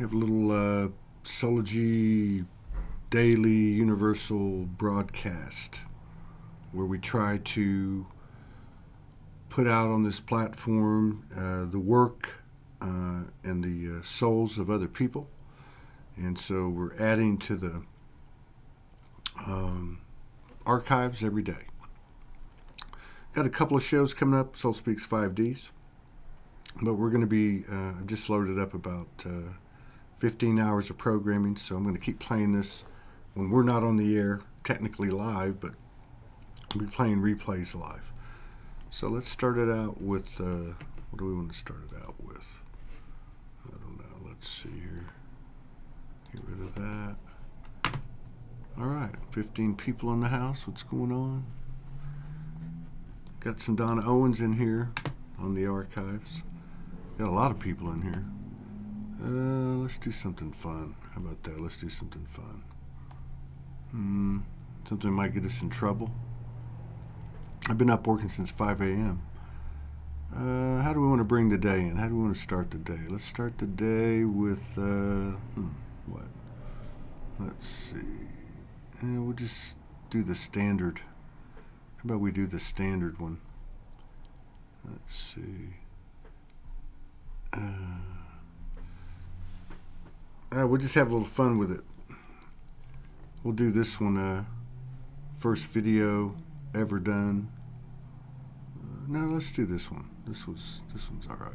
have a little Soulogy daily universal broadcast where we try to put out on this platform the work and the souls of other people. And so we're adding to the archives every day. Got a couple of shows coming up, Soul Speaks 5Ds. But we're going to be, I've just loaded up about 15 hours of programming, so I'm going to keep playing this when we're not on the air, technically live, but we'll be playing replays live. So let's start it out with, what do we want to start it out with? I don't know, let's see here. Get rid of that. All right, 15 people in the house, what's going on? Got some Donna Owens in here on the archives. Got a lot of people in here. Let's do something fun. How about that? Let's do something fun. Something that might get us in trouble. I've been up working since 5 a.m. How do we want to bring the day in? How do we want to start the day? Let's start the day with, what? Let's see. We'll just do the standard. How about we do the standard one? Let's see. We'll just have a little fun with it. We'll do this one, first video ever done. No, let's do this one. This one's all right.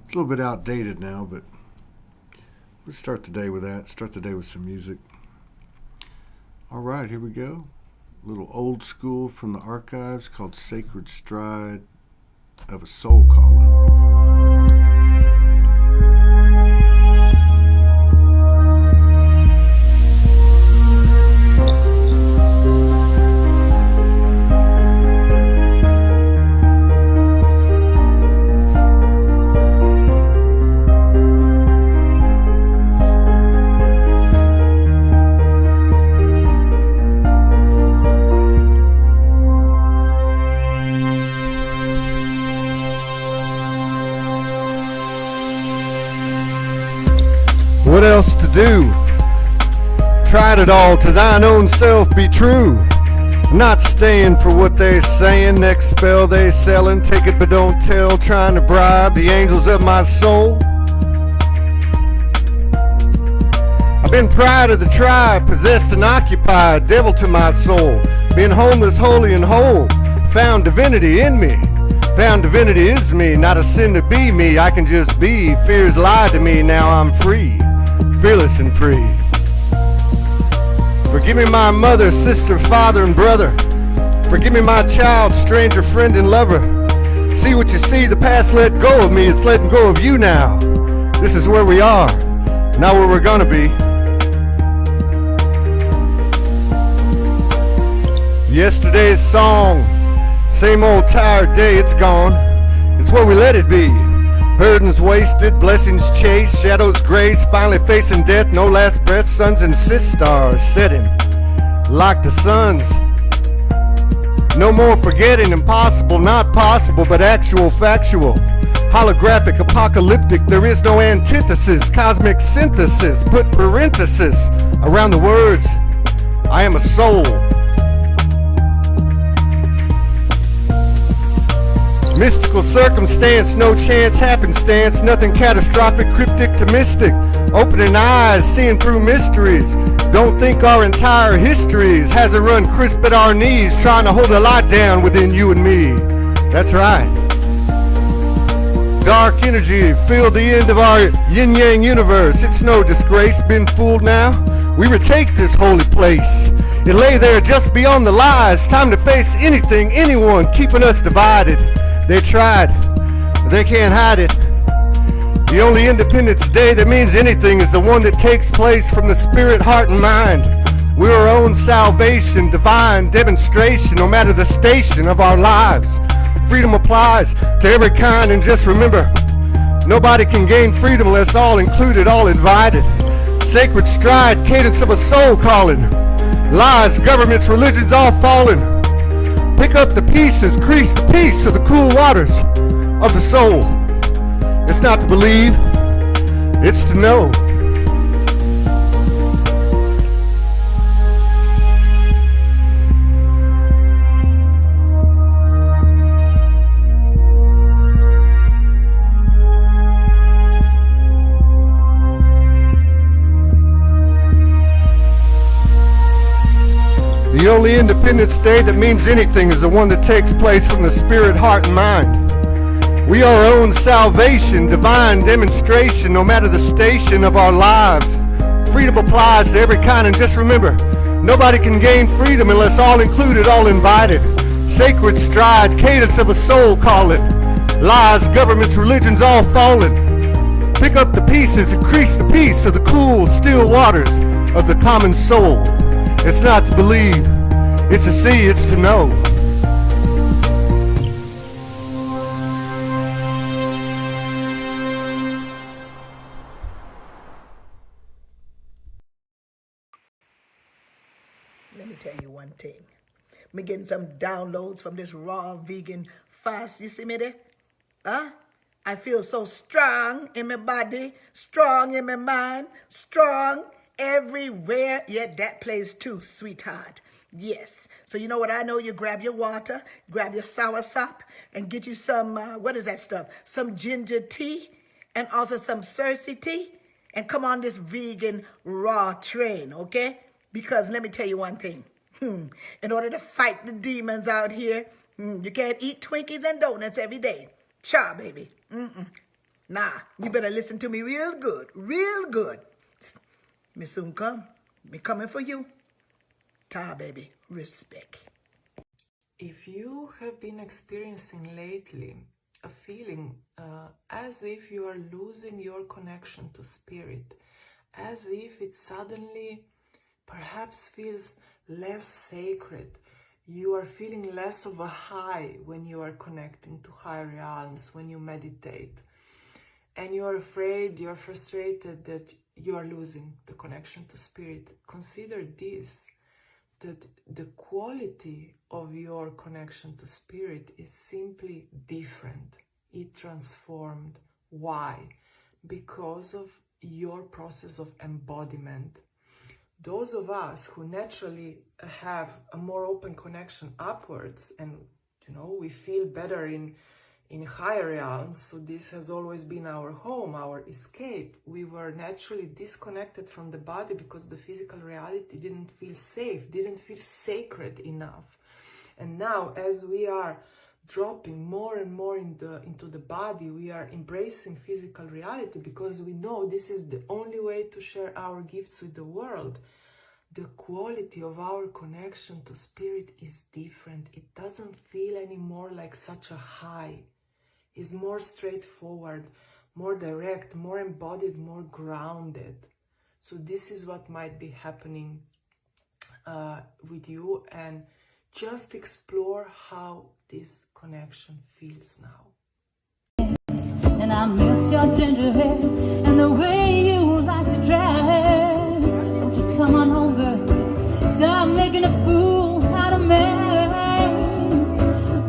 It's a little bit outdated now, but let's start the day with that. Start the day with some music. All right, here we go. A little old school from the archives called Sacred Stride of a Soul Calling. What else to do? Tried it all, to thine own self be true. Not staying for what they saying, next spell they selling, take it but don't tell, trying to bribe the angels of my soul. I've been pride of the tribe, possessed and occupied, devil to my soul, been homeless, holy and whole, found divinity in me. Found divinity is me, not a sin to be me, I can just be. Fears lied to me, now I'm free, fearless and free. Forgive me my mother, sister, father and brother. Forgive me my child, stranger, friend and lover. See what you see, the past let go of me, it's letting go of you now. This is where we are, not where we're gonna be. Yesterday's song, same old tired day, it's gone. It's where we let it be. Burdens wasted, blessings chased, shadows grace, finally facing death, no last breath, suns and sisters setting like the suns. No more forgetting, impossible, not possible, but actual, factual. Holographic, apocalyptic, there is no antithesis, cosmic synthesis, put parenthesis around the words, I am a soul. Mystical circumstance, no chance, happenstance, nothing catastrophic, cryptic to mystic. Opening eyes, seeing through mysteries. Don't think our entire histories has it run crisp at our knees, trying to hold a light down within you and me. That's right. Dark energy filled the end of our yin-yang universe. It's no disgrace, been fooled now. We retake this holy place. It lay there just beyond the lies. Time to face anything, anyone keeping us divided. They tried, they can't hide it. The only Independence Day that means anything is the one that takes place from the spirit, heart, and mind. We're our own salvation, divine demonstration, no matter the station of our lives. Freedom applies to every kind, and just remember, nobody can gain freedom unless all included, all invited. Sacred stride, cadence of a soul calling. Lies, governments, religions all falling. Pick up the pieces, crease the peace of the cool waters of the soul. It's not to believe, it's to know. only Independence Day that means anything is the one that takes place from the spirit, heart, and mind. We are our own salvation, divine demonstration, no matter the station of our lives. Freedom applies to every kind, and just remember, nobody can gain freedom unless all included, all invited. Sacred stride, cadence of a soul calling. Lies, governments, religions all fallen. Pick up the pieces, increase the peace of the cool, still waters of the common soul. It's not to believe, it's to see, it's to know. Let me tell you one thing. Me getting some downloads from this raw vegan fast. You see me there? Huh? I feel so strong in my body, strong in my mind, strong everywhere. Yeah, that plays too, sweetheart. Yes. So you know what I know? You grab your water, grab your soursop, and get you some, what is that stuff? Some ginger tea, and also some Cersei tea, and come on this vegan raw train, okay? Because let me tell you one thing. In order to fight the demons out here, you can't eat Twinkies and donuts every day. Cha, baby. Nah, you better listen to me real good, real good. Me soon come. Me coming for you. Ta, baby. Respect. If you have been experiencing lately a feeling as if you are losing your connection to spirit, as if it suddenly perhaps feels less sacred, you are feeling less of a high when you are connecting to higher realms, when you meditate, and you are afraid, you are frustrated that you are losing the connection to spirit, consider this, that the quality of your connection to spirit is simply different. It transformed. Why? Because of your process of embodiment. Those of us who naturally have a more open connection upwards, and we feel better in higher realms, so this has always been our home, our escape. We were naturally disconnected from the body because the physical reality didn't feel safe, didn't feel sacred enough. And now, as we are dropping more and more into the body, we are embracing physical reality because we know this is the only way to share our gifts with the world. The quality of our connection to spirit is different. It doesn't feel anymore like such a high. It's more straightforward, more direct, more embodied, more grounded. So this is what might be happening with you, and just explore how this connection feels now. And I miss your ginger hair and the way you like to dress. Won't you come on over, stop making a fool out of me.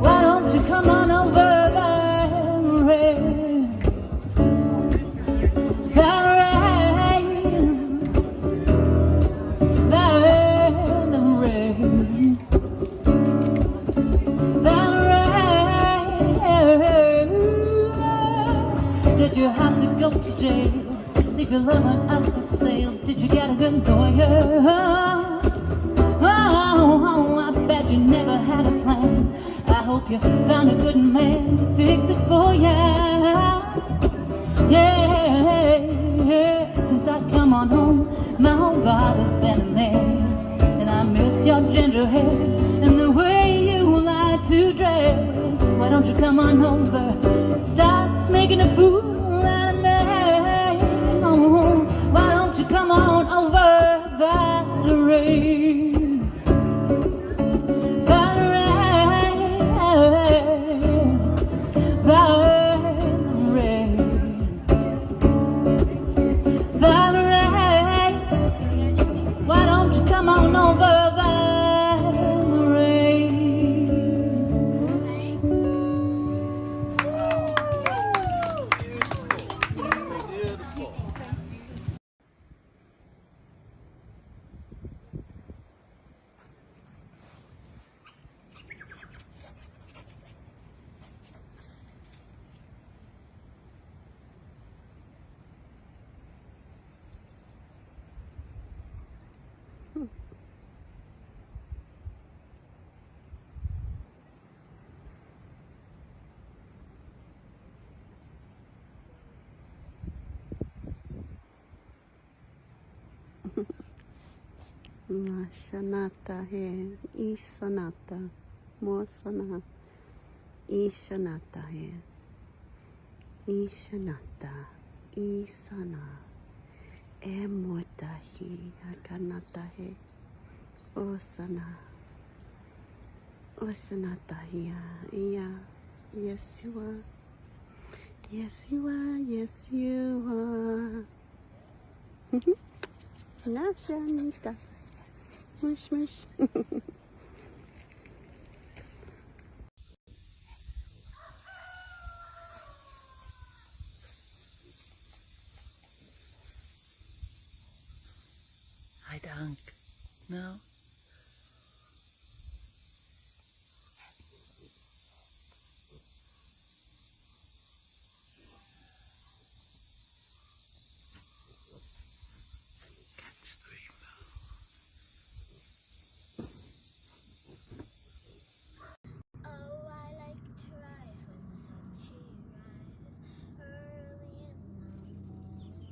Why don't you come on over, Valerie? Did you have to go to jail? Leave your lover out for sale? Did you get a good lawyer? Oh, I bet you never had a plan. I hope you found a good man to fix it for you. Yeah, since I come on home, my whole body's been a mess. And I miss your ginger hair and the way you like to dress. Why don't you come on over? Stop making a fool out of me. Oh, why don't you come on over, Valerie? Shanata he, Isanata, Mosana, Ishanata he, Ishanata, Isana, Emotahi, Akanata he, Osana, Osanata here, yeah, yes you are, yes you are, yes you are. Nasanita. Mush, mush. I don't know. Catch the rainbow. Oh, I like to rise when the sun she rises early in the morning.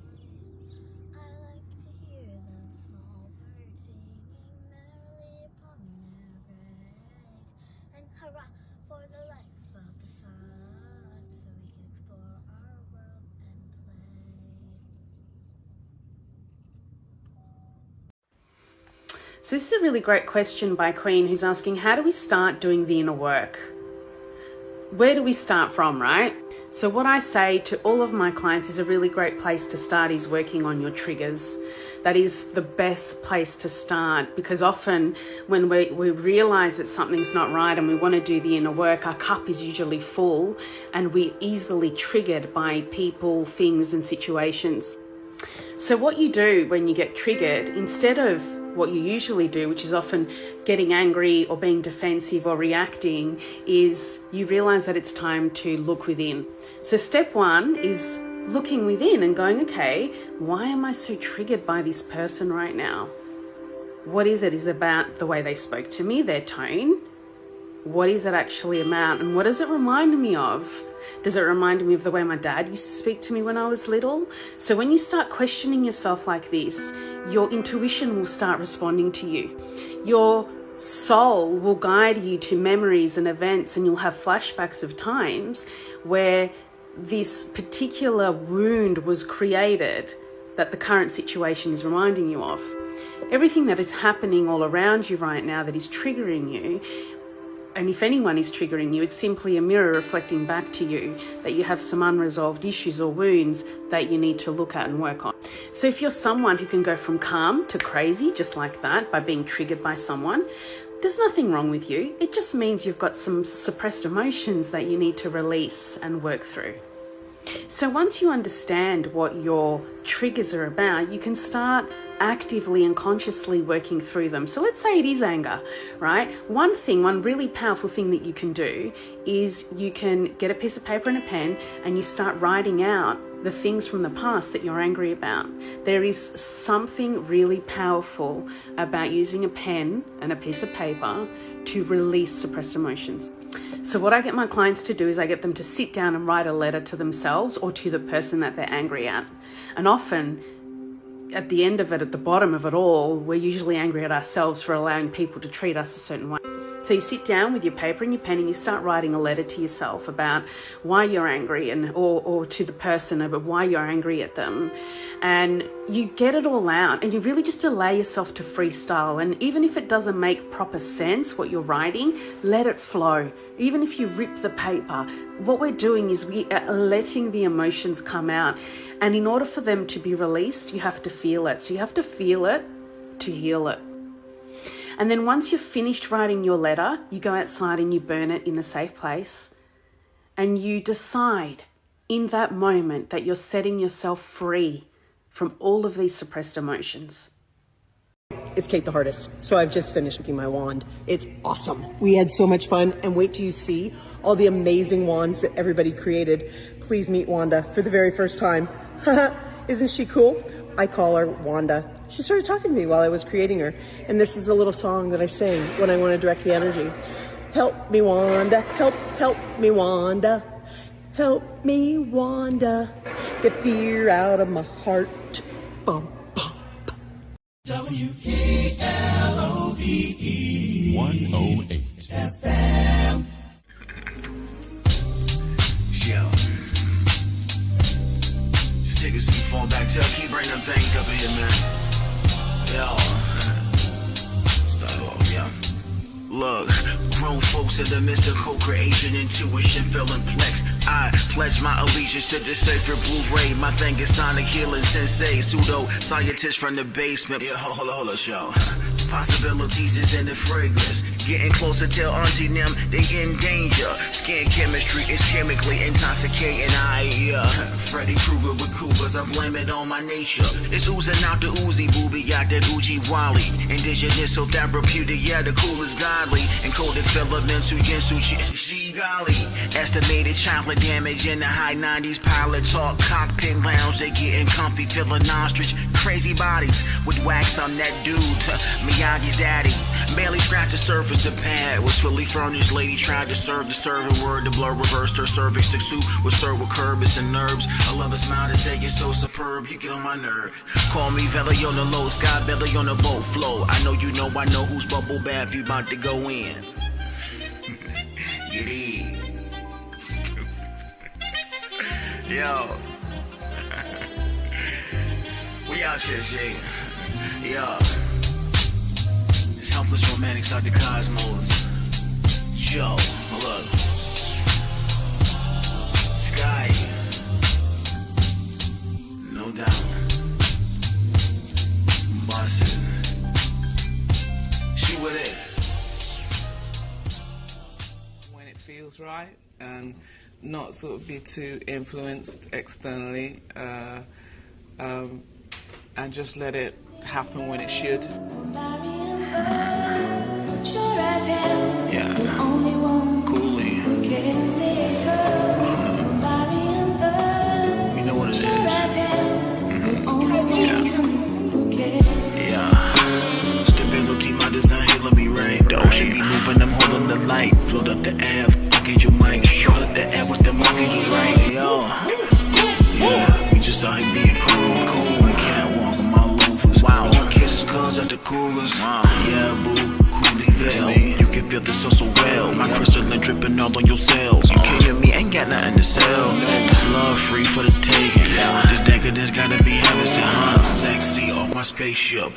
I like to hear them small birds singing merrily upon their graves. And hurrah for the life of the sun, so we can explore our world and play. So this is a really great question by Queen, who's asking, how do we start doing the inner work? Where do we start from, right? So what I say to all of my clients is a really great place to start is working on your triggers. That is the best place to start, because often when we realize that something's not right and we want to do the inner work, our cup is usually full and we're easily triggered by people, things and situations. So what you do when you get triggered, instead of what you usually do, which is often getting angry or being defensive or reacting, is you realize that it's time to look within. So step one is looking within and going, okay, why am I so triggered by this person right now? What is it? Is it about the way they spoke to me, their tone? What is it actually about? And what does it remind me of? Does it remind me of the way my dad used to speak to me when I was little? So when you start questioning yourself like this, your intuition will start responding to you. Your soul will guide you to memories and events, and you'll have flashbacks of times where this particular wound was created that the current situation is reminding you of. Everything that is happening all around you right now that is triggering you, and if anyone is triggering you, it's simply a mirror reflecting back to you that you have some unresolved issues or wounds that you need to look at and work on. So if you're someone who can go from calm to crazy just like that by being triggered by someone, there's nothing wrong with you. It just means you've got some suppressed emotions that you need to release and work through. So once you understand what your triggers are about, you can start actively and consciously working through them. So let's say it is anger, right? One really powerful thing that you can do is you can get a piece of paper and a pen and you start writing out the things from the past that you're angry about. There is something really powerful about using a pen and a piece of paper to release suppressed emotions. So what I get my clients to do is I get them to sit down and write a letter to themselves or to the person that they're angry at. And often at the end of it, at the bottom of it all, we're usually angry at ourselves for allowing people to treat us a certain way. So you sit down with your paper and your pen and you start writing a letter to yourself about why you're angry, and or to the person about why you're angry at them. And you get it all out and you really just allow yourself to freestyle. And even if it doesn't make proper sense what you're writing, let it flow. Even if you rip the paper, what we're doing is we are letting the emotions come out. And in order for them to be released, you have to feel it. So you have to feel it to heal it. And then once you've finished writing your letter, you go outside and you burn it in a safe place. And you decide in that moment that you're setting yourself free from all of these suppressed emotions. It's Kate the Hardest. So I've just finished making my wand. It's awesome. We had so much fun, and wait till you see all the amazing wands that everybody created. Please meet Wanda for the very first time. Isn't she cool? I call her Wanda. She started talking to me while I was creating her, and this is a little song that I sing when I want to direct the energy. Help me, Wanda. Help me, Wanda. Help me, Wanda. Get fear out of my heart. Bum. WKLOVE 108 FM. Yo. Just take a seat, fall back, tell, keep bringing them things up in here, man. Yo. Start off, yo. Look, grown folks in the midst of co-creation, intuition, feeling plex. I pledge my allegiance to the sacred Blu-ray. My thing is sonic healing sensei, pseudo scientist from the basement. Yeah, hold on, show. Possibilities is in the fragrance. Getting closer, tell auntie them they in danger. Skin chemistry is chemically intoxicating. Freddy Krueger with cougars, I blame it on my nature. It's oozing out the Uzi booby, out that Uji Wally. Indigenous so therapeutic, yeah, the coolest godly. Encoded filaments, Uyensu, she golly. Estimated chocolate damage in the high 90s. Pilot talk, cockpit lounge, they getting comfy, feeling ostrich. Crazy bodies with wax on that dude. Miyagi's daddy barely scratched the surface. The pad was fully furnished. Lady tried to serve the serving word. The blur reversed her cervix. The soup was served with curbs and nerves. I love a smile to say you're so superb. You get on my nerve. Call me Valley on the low, sky belly on the boat flow. I know who's bubble bath. You about to go in. Get in. Yo. We out here, Jay. Yo. It's helpless romantics out the cosmos. Yo, look. Sky. No doubt. Bustin'. She with it. When it feels right, and not sort of be too influenced externally, and just let it happen when it should. Yeah. Coolly. You know what it is. Yeah. Stability, my design, here, let me rain. The ocean be moving, I'm holding the light. Float up the Ave, get your mic. Float up the Ave with the monkeys was right. Yo. Yeah, we just out here being cool. We can't walk on my loafers. Wow. Kisses, cuz at the coolers. Yeah, boo. Coolly veil. You can feel this so well. My crystalline dripping all on your cells. You came to me, ain't got nothing to sell. This love free for the taking. This decadence gotta be heaven sent, huh? Sexy off my spaceship.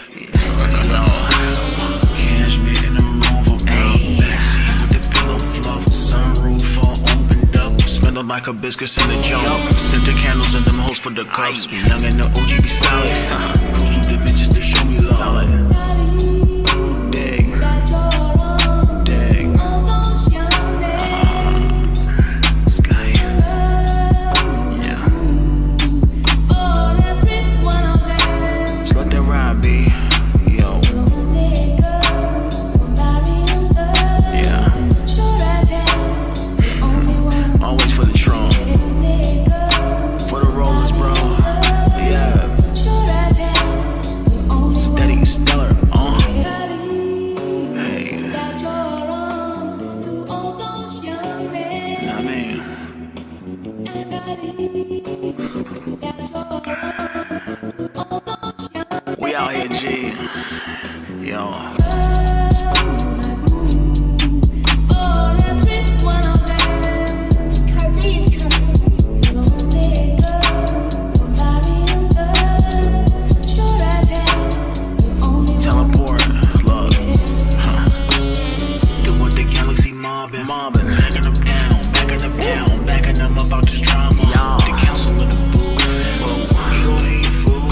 Catch me in a rover, bro. Backseat with the pillow fluff. Sunroof all opened up. Smelling like hibiscus in the jump. Center candles in them holes for the cups. Young and the OG be solid. Cruise through dimensions to show me love. Solid. Dig. Sky. Yeah. Just let that ride be. Yo. Yeah. Always for the throne. For the rollers, bro. Yeah. Steady, stellar. Hey. Nah, man. We out here, G. Yo. Teleport, look. Do what the galaxy mobbing. Backing them down, backing them up out this drama. The council of the booth. You ain't fool.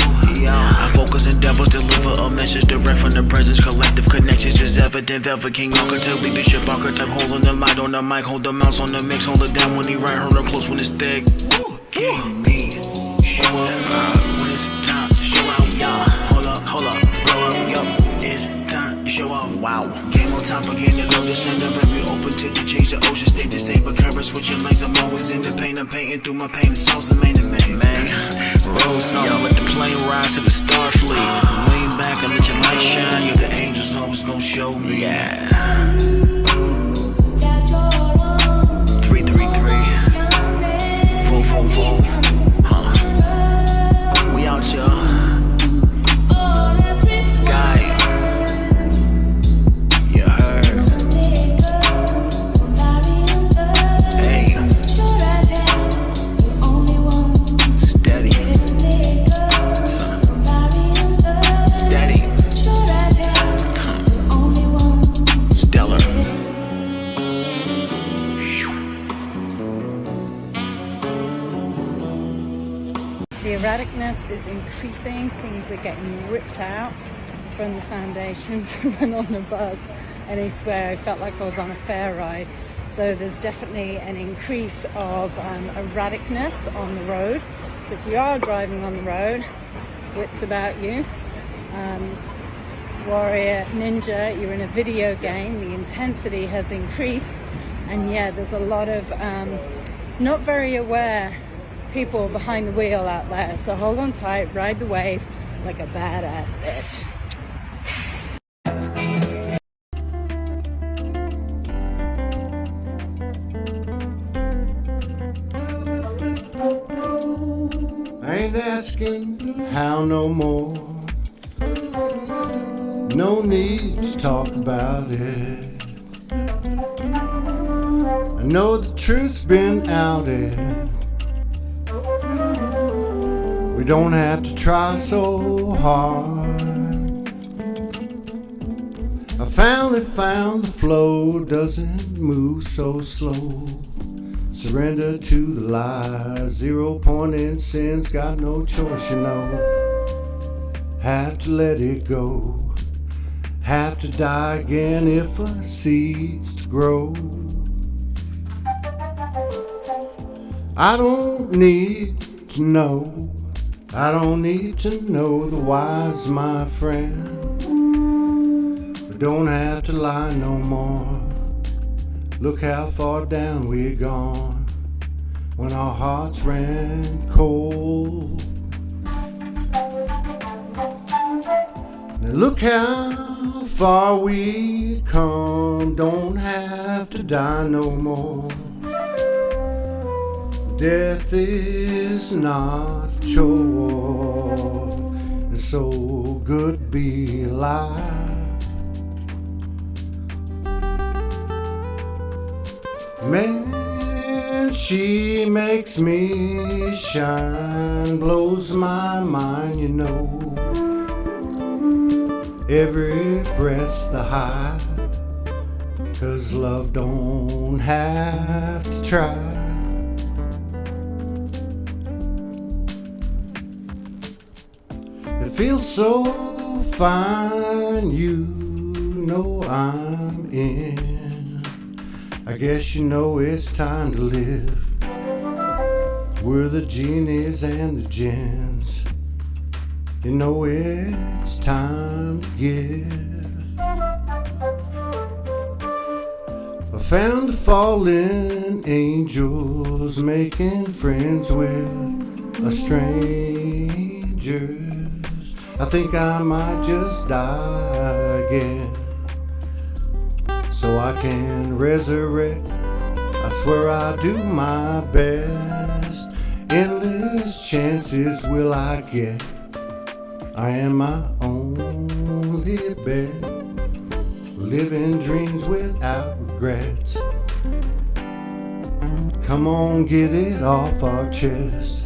I focus endeavors, deliver a message direct from the presence. Collective connections is evident. Velvet King archetype, leadership archetype. Holding the light on the mic, hold the mouse on the mix. Hold it down when he right, hold her close when it's thick. King me, show up. When it's time to show out, yeah. Hold up, blow up, yo. It's time to show off, wow. Game on top again, the low descender. Very open to the change, the ocean stay the same. But current switching lanes, I'm always in the pain. I'm painting through my pain, it's also main and main, man. Roll something, let the plane rise to the star fleet. Lean back and let your light shine. You're the angels always gonna show me, yeah. 333 444, huh? We out, y'all. Sky. awareness is increasing. Things are getting ripped out from the foundations. I went on a bus and I swear I felt like I was on a fair ride. So there's definitely an increase of erraticness on the road. So if you are driving on the road, wits about you. Warrior, ninja, you're in a video game, the intensity has increased, and yeah, there's a lot of not very aware people behind the wheel out there. So hold on tight, ride the wave like a badass bitch. I ain't asking how no more. No need to talk about it. I know the truth's been outed. We don't have to try so hard. I finally found the flow doesn't move so slow. Surrender to the lies, 0 point in sin's got no choice, you know. Have to let it go. Have to die again if a seed's to grow. I don't need to know. I don't need to know the why's, my friend. But don't have to lie no more. Look how far down we're gone when our hearts ran cold. Now look how far we come, don't have to die no more. Death is not a chore, it's so good to be alive. Man, she makes me shine, blows my mind, you know. Every breath's the high, 'cause love don't have to try. It feels so fine, you know I'm in. I guess you know it's time to live. We're the genies and the gins. You know it's time to give. I found the fallen angels making friends with a strangers. I think I might just die again, so I can resurrect. I swear I do my best. Endless chances will I get. I am my only bet. Living dreams without regrets. Come on, get it off our chest.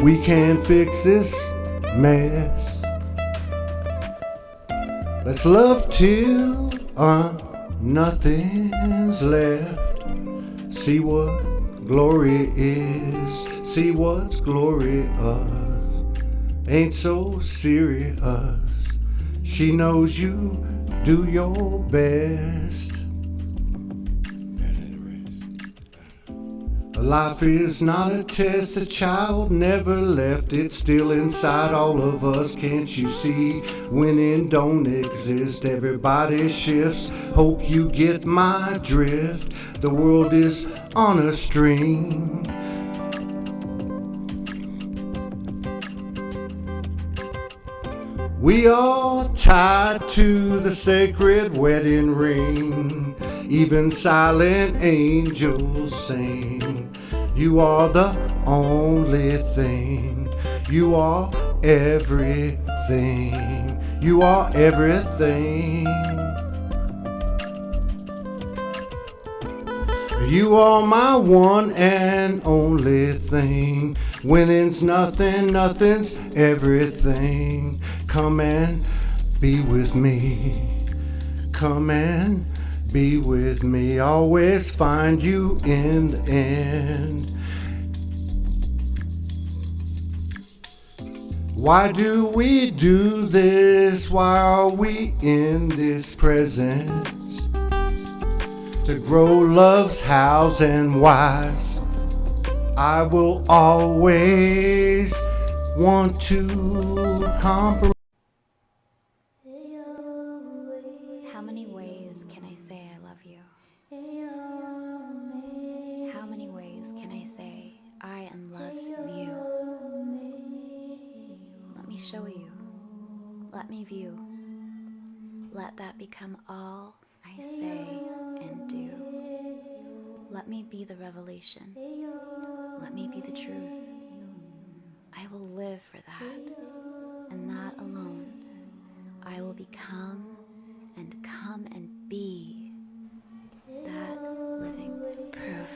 We can fix this mess. Let's love till nothing's left. See what glory is. See what's glorious. Ain't so serious. She knows you do your best. Life is not a test, a child never left, it's still inside all of us, can't you see? Winning don't exist, everybody shifts, hope you get my drift. The world is on a string. We are tied to the sacred wedding ring. Even silent angels sing. You are the only thing. You are everything. You are everything. You are my one and only thing. Winning's nothing, nothing's everything. Come and be with me. Come and be with me. Always find you in the end. Why do we do this? Why are we in this presence? To grow love's house and wise. I will always want to compromise. How many ways can I say I love you? How many ways can I say I am love's view? Let me show you. Let me view. Let that become all I say and do. Let me be the revelation. Let me be the truth. I will live for that, and that alone. I will become and come and be that living proof.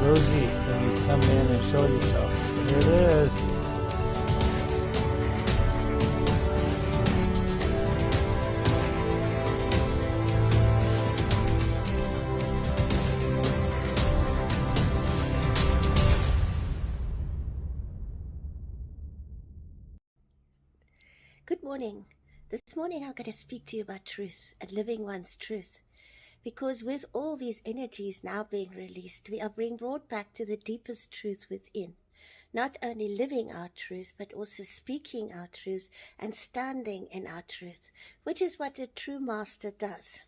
Rosie, can you come in and show yourself? Here it is. Good morning. This morning I'm going to speak to you about truth and living one's truth. Because with all these energies now being released, we are being brought back to the deepest truth within. Not only living our truth, but also speaking our truth and standing in our truth, which is what a true master does.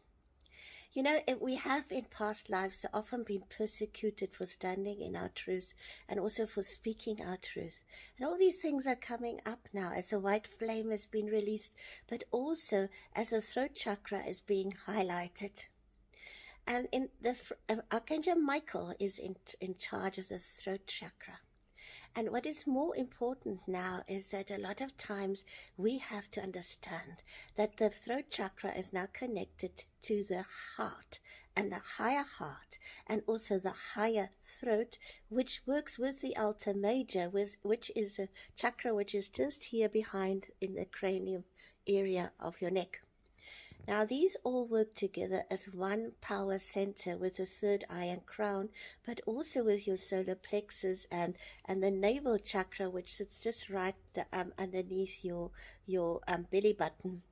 You know, we have in past lives so often been persecuted for standing in our truth and also for speaking our truth. And all these things are coming up now as a white flame has been released, but also as the throat chakra is being highlighted. And in the Archangel Michael is in charge of the throat chakra. And what is more important now is that a lot of times we have to understand that the throat chakra is now connected to the heart and the higher heart and also the higher throat, which works with the Alta Major, which is a chakra which is just here behind in the cranium area of your neck. Now, these all work together as one power center with the third eye and crown, but also with your solar plexus and the navel chakra, which sits just right underneath your belly button.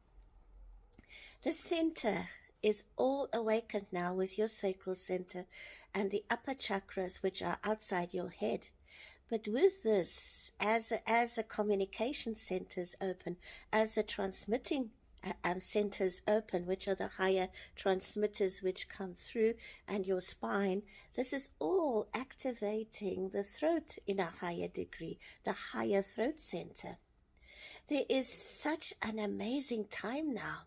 The center is all awakened now with your sacral center and the upper chakras, which are outside your head. But with this, as the communication centers open, as the transmitting centers open, which are the higher transmitters which come through, and your spine. This is all activating the throat in a higher degree, the higher throat center. There is such an amazing time now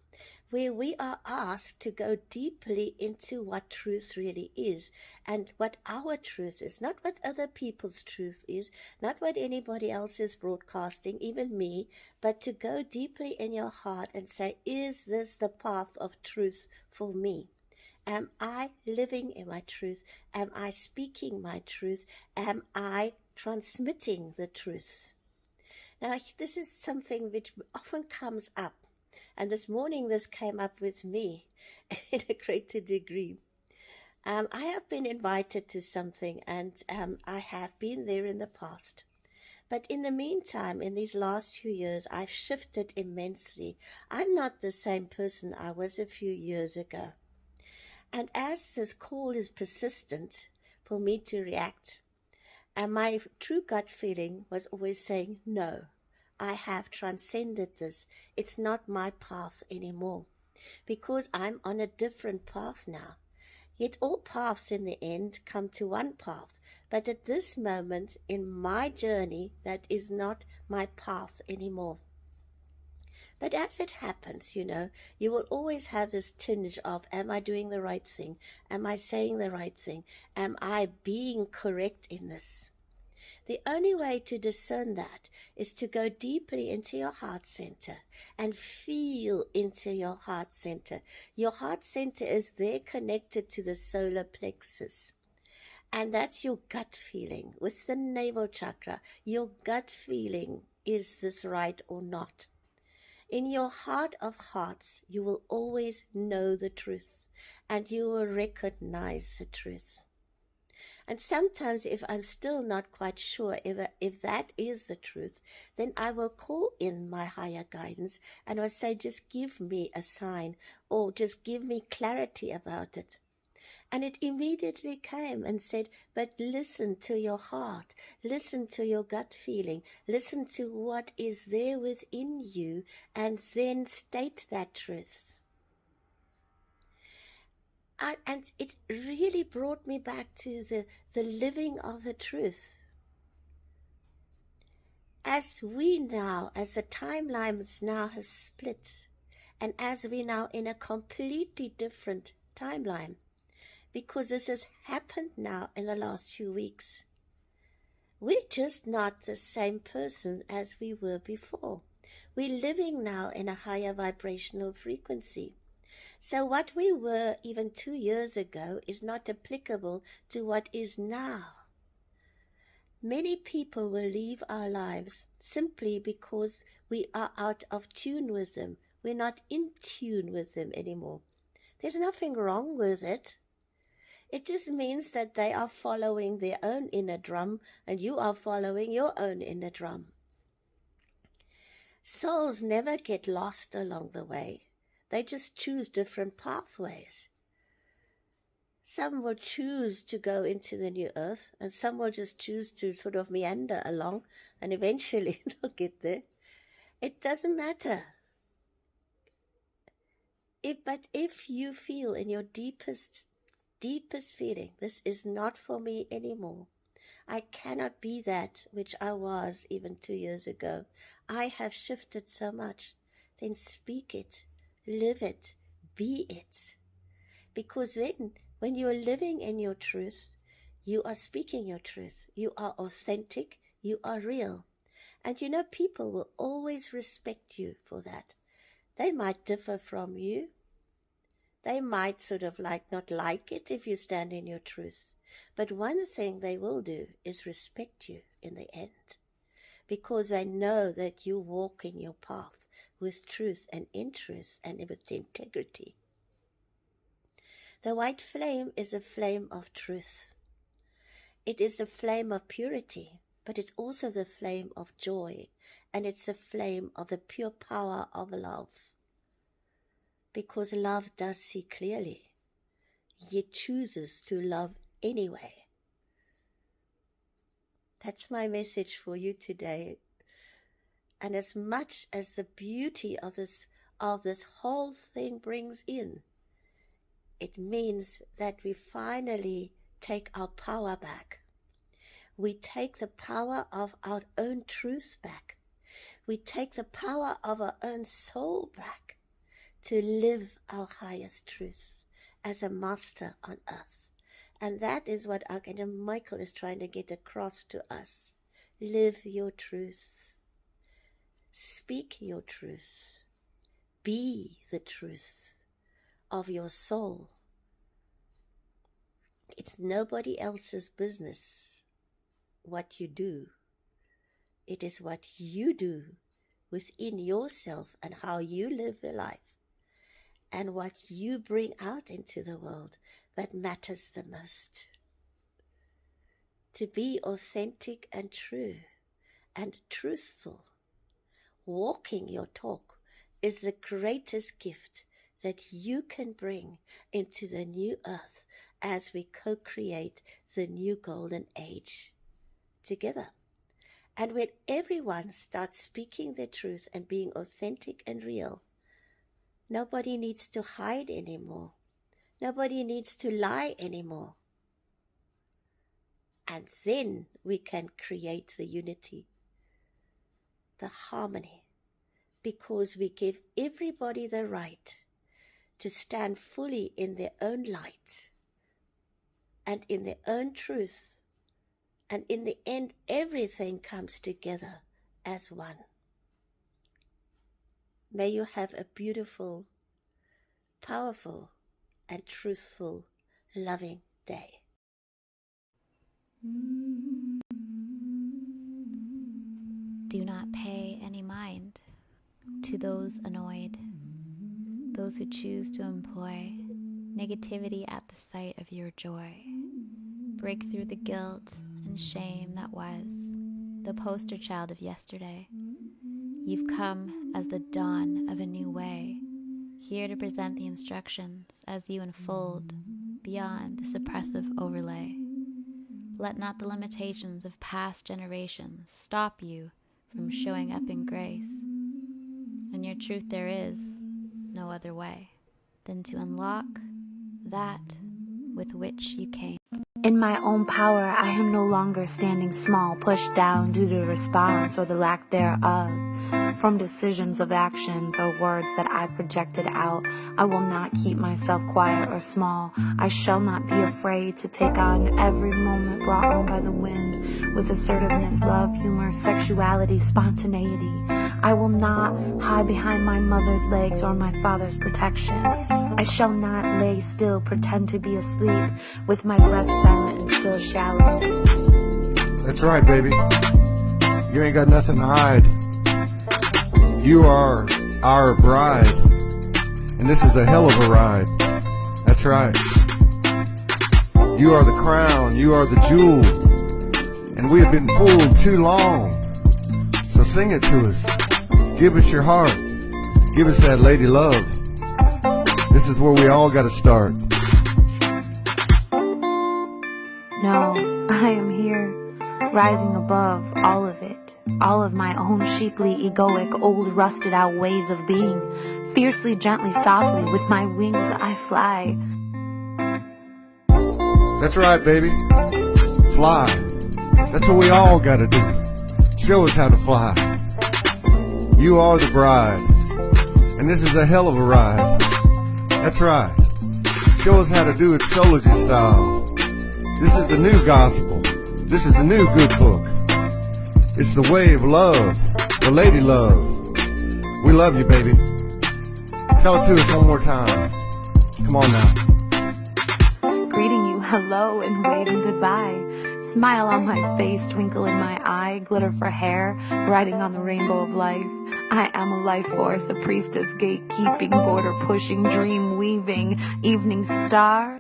where we are asked to go deeply into what truth really is and what our truth is, not what other people's truth is, not what anybody else is broadcasting, even me, but to go deeply in your heart and say, is this the path of truth for me? Am I living in my truth? Am I speaking my truth? Am I transmitting the truth? Now, this is something which often comes up. And this morning, this came up with me in a greater degree. I have been invited to something, and I have been there in the past. But in the meantime, in these last few years, I've shifted immensely. I'm not the same person I was a few years ago. And as this call is persistent for me to react, and my true gut feeling was always saying, no, I have transcended this. It's not my path anymore, because I'm on a different path now. Yet all paths in the end come to one path. But at this moment in my journey, that is not my path anymore. But as it happens, you know, you will always have this tinge of, am I doing the right thing? Am I saying the right thing? Am I being correct in this? The only way to discern that is to go deeply into your heart center and feel into your heart center. Your heart center is there connected to the solar plexus. And that's your gut feeling with the navel chakra. Your gut feeling, is this right or not? In your heart of hearts, you will always know the truth and you will recognize the truth. And sometimes if I'm still not quite sure if that is the truth, then I will call in my higher guidance and I'll say, just give me a sign or just give me clarity about it. And it immediately came and said, but listen to your heart, listen to your gut feeling, listen to what is there within you, and then state that truth. And it really brought me back to the living of the truth. As we now, as the timelines now have split, and as we now in a completely different timeline, because this has happened now in the last few weeks, we're just not the same person as we were before. We're living now in a higher vibrational frequency. So what we were even 2 years ago is not applicable to what is now. Many people will leave our lives simply because we are out of tune with them. We're not in tune with them anymore. There's nothing wrong with it. It just means that they are following their own inner drum and you are following your own inner drum. Souls never get lost along the way. They just choose different pathways. Some will choose to go into the new earth, and some will just choose to sort of meander along, and eventually they'll get there. It doesn't matter. But if you feel in your deepest feeling, this is not for me anymore. I cannot be that which I was even 2 years ago. I have shifted so much. Then speak it. Live it, be it. Because then, when you are living in your truth, you are speaking your truth. You are authentic, you are real. And you know, people will always respect you for that. They might differ from you. They might sort of not like it if you stand in your truth. But one thing they will do is respect you in the end. Because they know that you walk in your path with truth and in truth and with integrity. The white flame is a flame of truth. It is the flame of purity, but it's also the flame of joy, and it's the flame of the pure power of love. Because love does see clearly, yet chooses to love anyway. That's my message for you today. And as much as the beauty of this of this whole thing brings in, it means that we finally take our power back. We take the power of our own truth back. We take the power of our own soul back to live our highest truth as a master on earth. And that is what Archangel Michael is trying to get across to us. Live your truth. Speak your truth. Be the truth of your soul. It's nobody else's business what you do. It is what you do within yourself and how you live your life and what you bring out into the world that matters the most. To be authentic and true and truthful, walking your talk is the greatest gift that you can bring into the new earth as we co-create the new golden age together. And when everyone starts speaking their truth and being authentic and real, nobody needs to hide anymore. Nobody needs to lie anymore. And then we can create the unity, the harmony, because we give everybody the right to stand fully in their own light and in their own truth. And in the end, everything comes together as one. May you have a beautiful, powerful, and truthful, loving day. Do not pay any mind to those annoyed, those who choose to employ negativity at the sight of your joy. Break through the guilt and shame that was the poster child of yesterday. You've come as the dawn of a new way, here to present the instructions as you unfold beyond the suppressive overlay. Let not the limitations of past generations stop you from showing up in grace. In your truth there is no other way than to unlock that with which you came. In my own power, I am no longer standing small, pushed down due to response or the lack thereof. From decisions of actions or words that I projected out, I will not keep myself quiet or small. I shall not be afraid to take on every moment brought on by the wind with assertiveness, love, humor, sexuality, spontaneity. I will not hide behind my mother's legs or my father's protection. I shall not lay still, pretend to be asleep, with my breath silent and still shallow. That's right, baby. You ain't got nothing to hide. You are our bride, and this is a hell of a ride. That's right. You are the crown, you are the jewel, and we have been fooled too long. So sing it to us. Give us your heart. Give us that lady love. This is where we all got to start. No, I am here, rising above all of it. All of my own cheaply egoic, old rusted out ways of being. Fiercely, gently, softly, with my wings I fly. That's right, baby. Fly. That's what we all gotta do. Show us how to fly. You are the bride, and this is a hell of a ride. That's right. Show us how to do it Soulogy style. This is the new gospel. This is the new good book. It's the way of love, the lady love. We love you, baby. Tell it to us one more time. Come on now. Greeting you hello and waving goodbye. Smile on my face, twinkle in my eye, glitter for hair, riding on the rainbow of life. I am a life force, a priestess, gatekeeping, border pushing, dream weaving, evening star.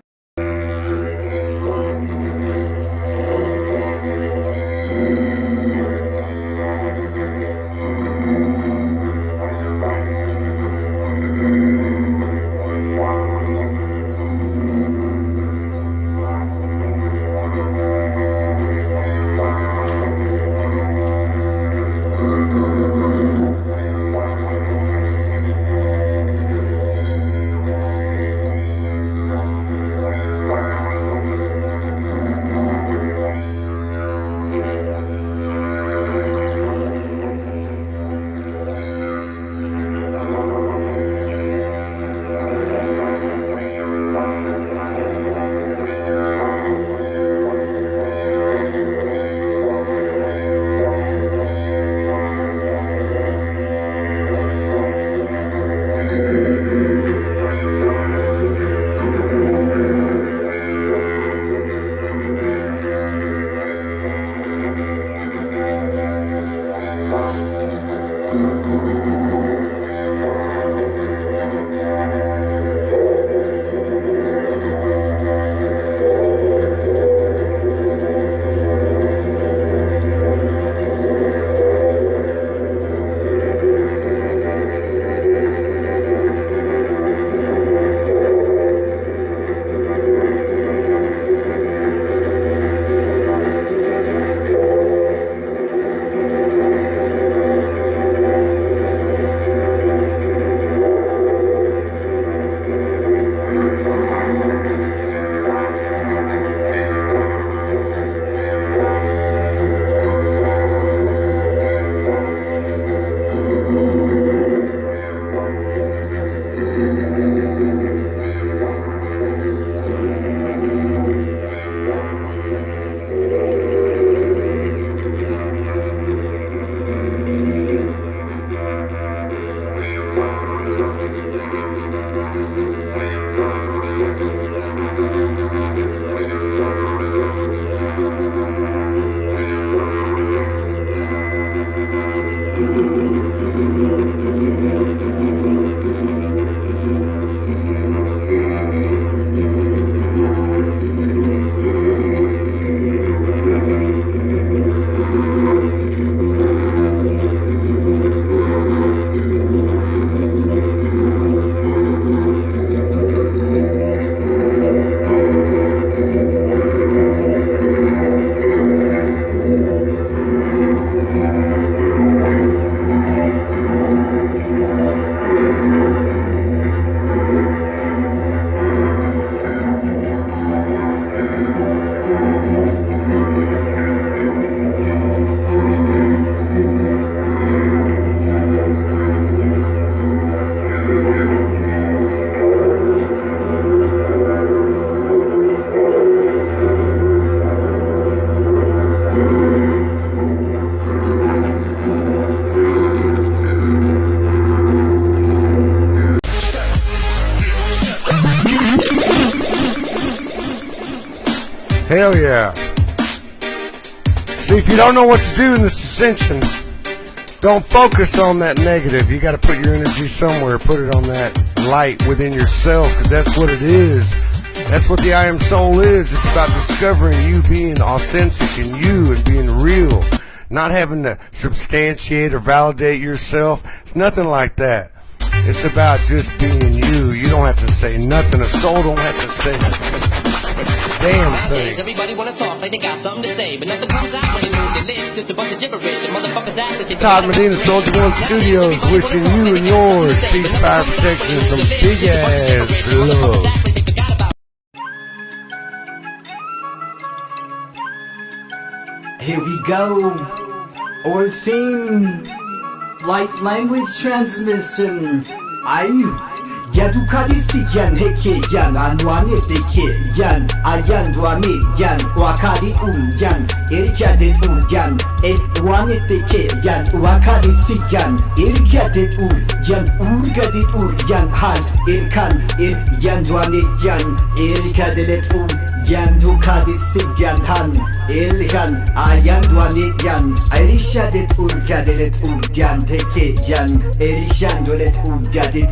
Hell yeah. See, if you don't know what to do in this ascension, don't focus on that negative. You got to put your energy somewhere. Put it on that light within yourself, because that's what it is. That's what the I Am Soul is. It's about discovering you being authentic and you and being real. Not having to substantiate or validate yourself. It's nothing like that. It's about just being you. You don't have to say nothing. A soul don't have to say damn thing. Everybody wanna talk like they got something to say, but nothing comes out when they move their lips. Just a bunch of gibberish and motherfuckers act like they Todd Medina, Soulogy One Studios, wishing you and yours peace, power, protection, and some big ass love. Here we go. Our theme, light language transmission. Yadu kadisi yan heke yan anwane deke yan ayan duame yan wakadi yan irkadet yan wane deke yan wakadisi yan irkadet yan urgadet yan han irkan yan duane yan irkadet yan dukadisi yan han ilhan ayan duane yan irishadet urgadet yan teke yan irishan dolet urgadet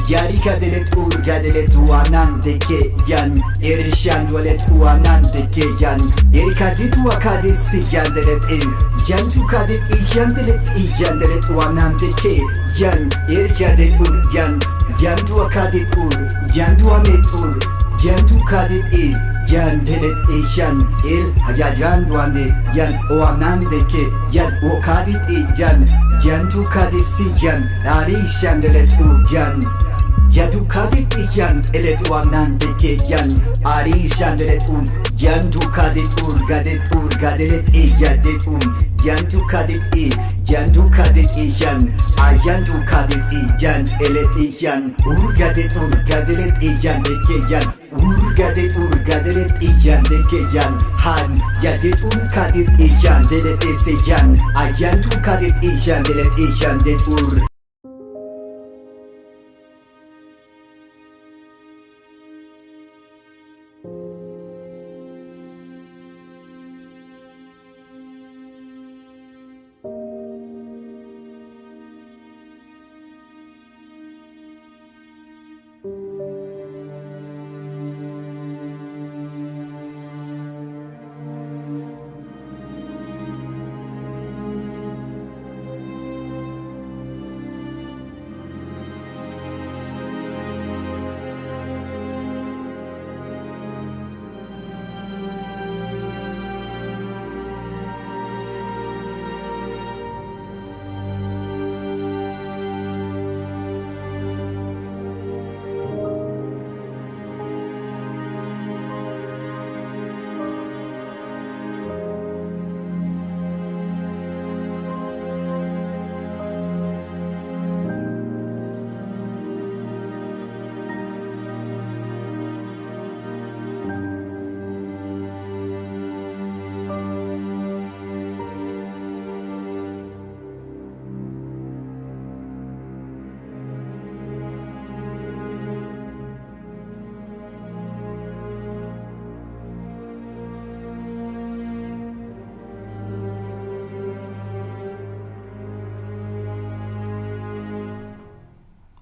Yarikadelet urgadelet uanandeke yan Erishan walet uanandeke yan Erikadit wakadisi yandelet in Yantukadit iyandelet uanandeke yan Erikadet yan Yantuakadit Yanduamet Yantukadit Yandelet yan hayayan duane yan uanandeke yan wakadit yan Yantukadisi yan Arishandelet yan Yadukadit yan eletuanandeke yan Arishandelet Yandukadit urgadelet iyadet Yandukadit yan Ayandukadit yan elet yan urgadelet iyandeke yan urgadelet iyandeke yan Han yadet kadit iyandelet ese yan Ayandukadit iyandelet iyandet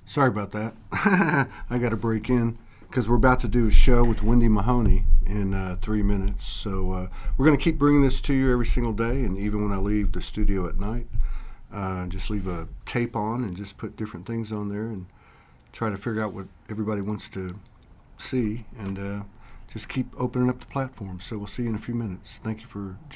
Sorry about that. I got to break in because we're about to do a show with Wendy Mahoney in 3 minutes. So we're going to keep bringing this to you every single day, and even when I leave the studio at night, just leave a tape on and just put different things on there and try to figure out what everybody wants to see, and just keep opening up the platform. So we'll see you in a few minutes. Thank you for